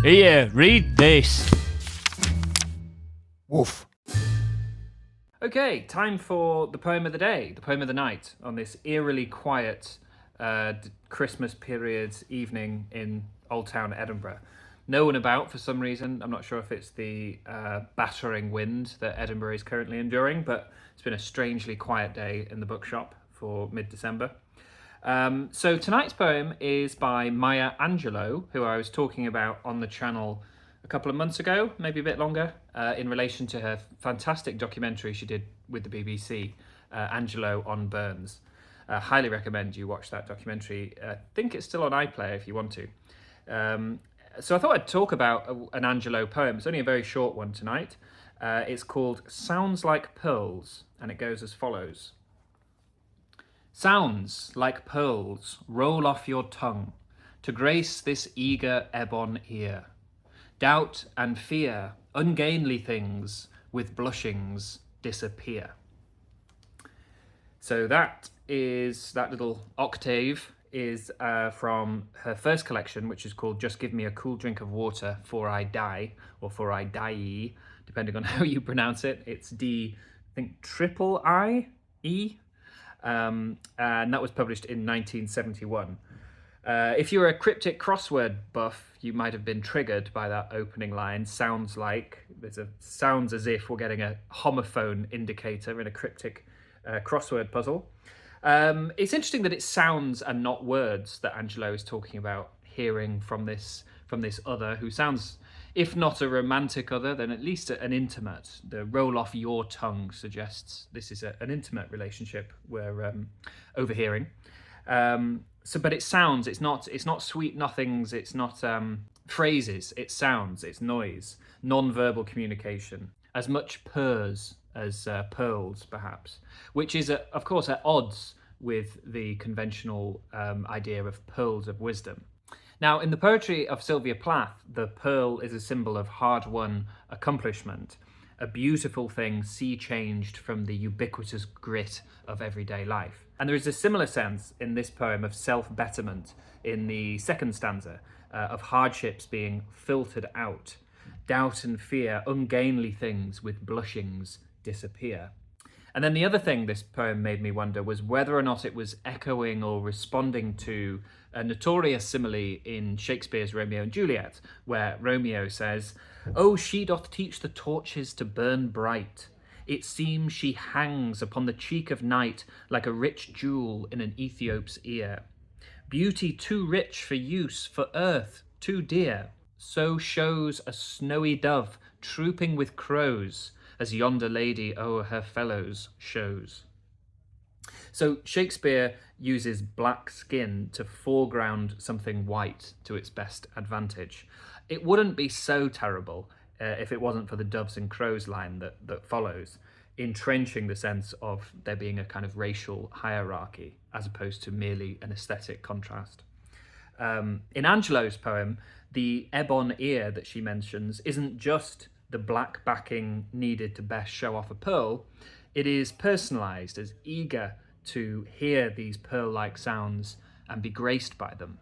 Here, read this. Woof. Okay, time for the poem of the day, the poem of the night, on this eerily quiet Christmas period evening in Old Town Edinburgh. No one about for some reason. I'm not sure if it's the battering wind that Edinburgh is currently enduring, but it's been a strangely quiet day in the bookshop for mid-December. So tonight's poem is by Maya Angelou, who I was talking about on the channel a couple of months ago, maybe a bit longer, in relation to her fantastic documentary she did with the BBC, Angelou on Burns. Highly recommend you watch that documentary. I think it's still on iPlayer if you want to. So I thought I'd talk about an Angelou poem. It's only a very short one tonight. It's called Sounds Like Pearls, and it goes as follows. Sounds like pearls roll off your tongue to grace this eager ebon ear. Doubt and fear, ungainly things, with blushings disappear. So that little octave is from her first collection, which is called Just Give Me a Cool Drink of Water For I Die, or For I Die, depending on how you pronounce it. It's D, I think, triple I-E. And that was published in 1971. If you're a cryptic crossword buff, you might have been triggered by that opening line. Sounds like, sounds as if we're getting a homophone indicator in a cryptic crossword puzzle. It's interesting that it's sounds and not words that Angelou is talking about hearing from this other who sounds, if not a romantic other, then at least an intimate. The roll off your tongue suggests this is an intimate relationship we're overhearing. But it sounds, it's not sweet nothings, it's not phrases, it's sounds, it's noise, non-verbal communication, as much purrs as pearls, perhaps, which is, of course, at odds with the conventional idea of pearls of wisdom. Now, in the poetry of Sylvia Plath, the pearl is a symbol of hard-won accomplishment, a beautiful thing sea-changed from the ubiquitous grit of everyday life. And there is a similar sense in this poem of self-betterment in the second stanza, of hardships being filtered out. Doubt and fear, ungainly things with blushings disappear. And then the other thing this poem made me wonder was whether or not it was echoing or responding to a notorious simile in Shakespeare's Romeo and Juliet, where Romeo says, "Oh, she doth teach the torches to burn bright. It seems she hangs upon the cheek of night like a rich jewel in an Ethiop's ear. Beauty too rich for use, for earth too dear. So shows a snowy dove trooping with crows, as yonder lady o'er her fellows shows." So Shakespeare uses black skin to foreground something white to its best advantage. It wouldn't be so terrible if it wasn't for the doves and crows line that follows, entrenching the sense of there being a kind of racial hierarchy as opposed to merely an aesthetic contrast. In Angelou's poem, the ebon ear that she mentions isn't just the black backing needed to best show off a pearl. It is personalized as eager to hear these pearl-like sounds and be graced by them.